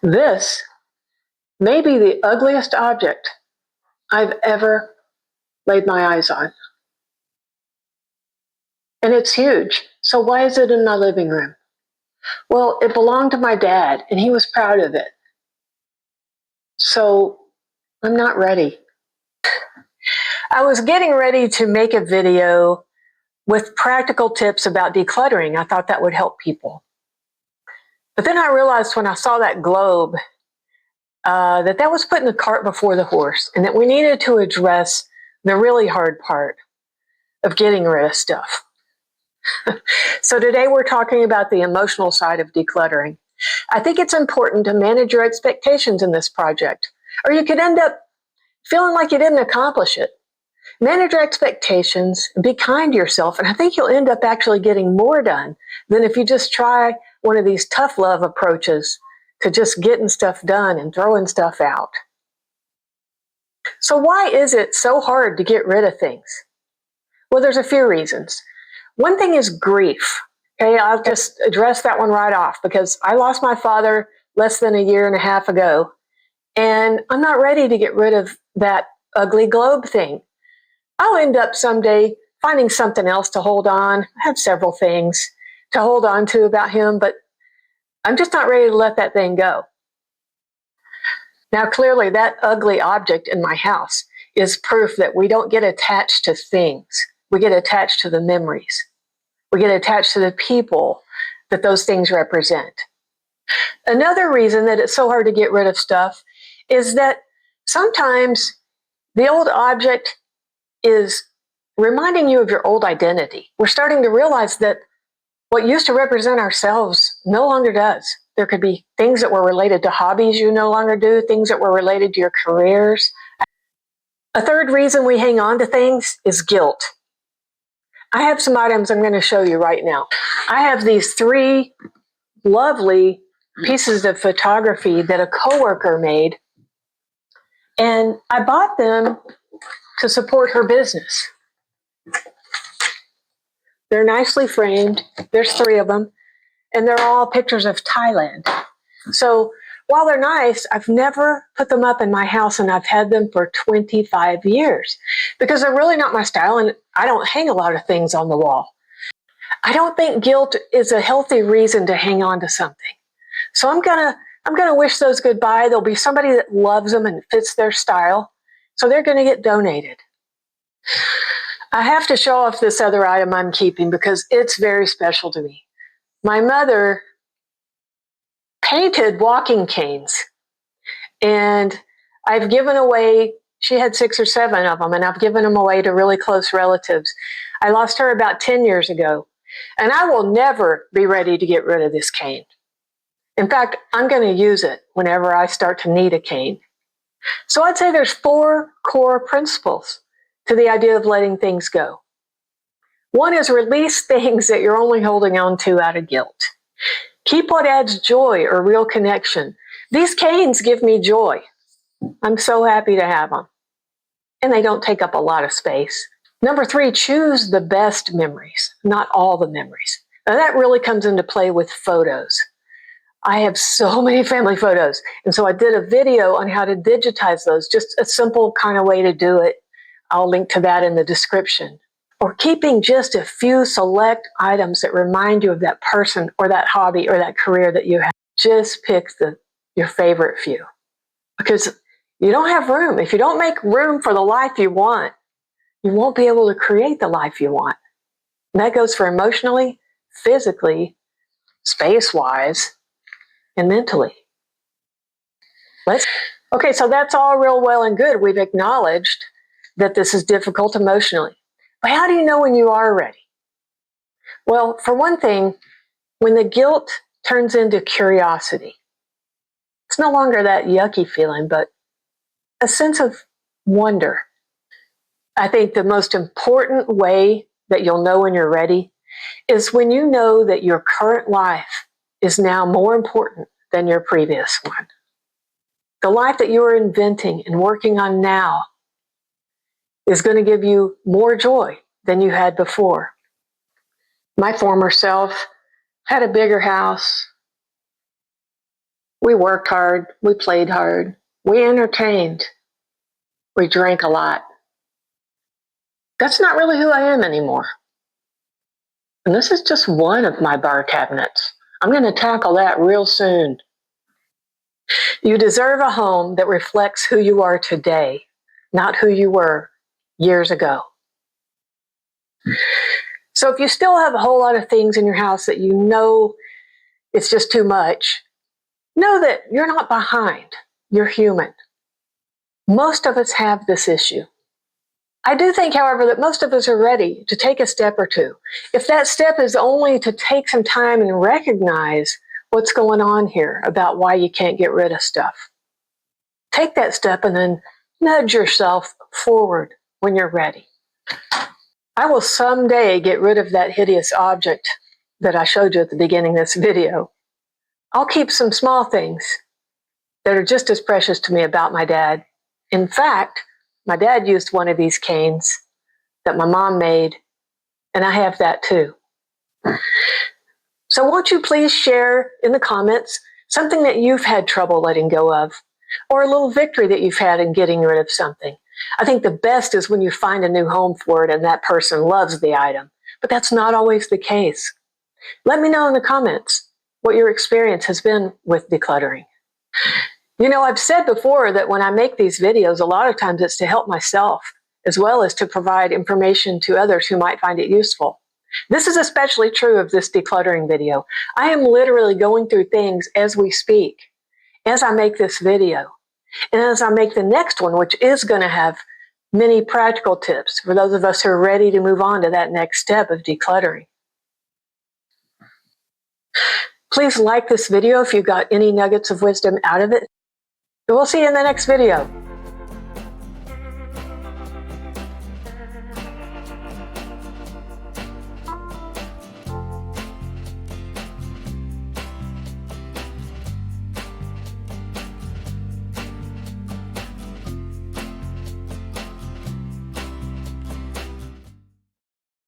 This may be the ugliest object I've ever laid my eyes on. And it's huge. So why is it in my living room? Well, it belonged to my dad, and he was proud of it. So I'm not ready. I was getting ready to make a video with practical tips about decluttering. I thought that would help people. But then I realized when I saw that globe that was putting the cart before the horse, and that we needed to address the really hard part of getting rid of stuff. So today we're talking about the emotional side of decluttering. I think it's important to manage your expectations in this project, or you could end up feeling like you didn't accomplish it. Manage your expectations, be kind to yourself, and I think you'll end up actually getting more done than if you just try one of these tough love approaches to just getting stuff done and throwing stuff out. So why is it so hard to get rid of things? Well, there's a few reasons. One thing is grief. Okay, I'll just address that one right off because I lost my father less than a year and a half ago, and I'm not ready to get rid of that ugly globe thing. I'll end up someday finding something else to hold on. I have several things to hold on to about him, but I'm just not ready to let that thing go. Now, clearly, that ugly object in my house is proof that we don't get attached to things. We get attached to the memories. We get attached to the people that those things represent. Another reason that it's so hard to get rid of stuff is that sometimes the old object is reminding you of your old identity. We're starting to realize that what used to represent ourselves no longer does. There could be things that were related to hobbies you no longer do, things that were related to your careers. A third reason we hang on to things is guilt. I have some items I'm going to show you right now. I have these 3 lovely pieces of photography that a coworker made, and I bought them to support her business. They're nicely framed. There's 3 of them, and they're all pictures of Thailand. So while they're nice, I've never put them up in my house, and I've had them for 25 years because they're really not my style, and I don't hang a lot of things on the wall. I don't think guilt is a healthy reason to hang on to something. So I'm gonna wish those goodbye. There'll be somebody that loves them and fits their style, so they're gonna get donated. I have to show off this other item I'm keeping because it's very special to me. My mother painted walking canes, and I've given away, she had 6 or 7 of them, and I've given them away to really close relatives. I lost her about 10 years ago, and I will never be ready to get rid of this cane. In fact, I'm going to use it whenever I start to need a cane. So I'd say there's 4 core principles to the idea of letting things go. One is release things that you're only holding on to out of guilt. Keep what adds joy or real connection. These canes give me joy. I'm so happy to have them. And they don't take up a lot of space. Number 3, choose the best memories, not all the memories. Now that really comes into play with photos. I have so many family photos. And so I did a video on how to digitize those, just a simple kind of way to do it. I'll link to that in the description. Or keeping just a few select items that remind you of that person or that hobby or that career that you have. Just pick your favorite few. Because you don't have room. If you don't make room for the life you want, you won't be able to create the life you want. And that goes for emotionally, physically, space-wise, and mentally. Okay, so that's all real well and good. We've acknowledged that this is difficult emotionally. But how do you know when you are ready? Well, for one thing, when the guilt turns into curiosity, it's no longer that yucky feeling, but a sense of wonder. I think the most important way that you'll know when you're ready is when you know that your current life is now more important than your previous one. The life that you are inventing and working on now is going to give you more joy than you had before. My former self had a bigger house, We worked hard, we played hard, we entertained, we drank a lot. That's not really who I am anymore. And this is just one of my bar cabinets. I'm going to tackle that real soon. You deserve a home that reflects who you are today, not who you were years ago. So if you still have a whole lot of things in your house that you know it's just too much, know that you're not behind. You're human. Most of us have this issue. I do think, however, that most of us are ready to take a step or two. If that step is only to take some time and recognize what's going on here about why you can't get rid of stuff. Take that step and then nudge yourself forward when you're ready. I will someday get rid of that hideous object that I showed you at the beginning of this video. I'll keep some small things that are just as precious to me about my dad. In fact, my dad used one of these canes that my mom made, and I have that too. So won't you please share in the comments something that you've had trouble letting go of, or a little victory that you've had in getting rid of something. I think the best is when you find a new home for it and that person loves the item, but that's not always the case. Let me know in the comments what your experience has been with decluttering. You know, I've said before that when I make these videos, a lot of times it's to help myself, as well as to provide information to others who might find it useful. This is especially true of this decluttering video. I am literally going through things as we speak, as I make this video. And as I make the next one, which is going to have many practical tips for those of us who are ready to move on to that next step of decluttering. Please like this video if you got any nuggets of wisdom out of it. And we'll see you in the next video.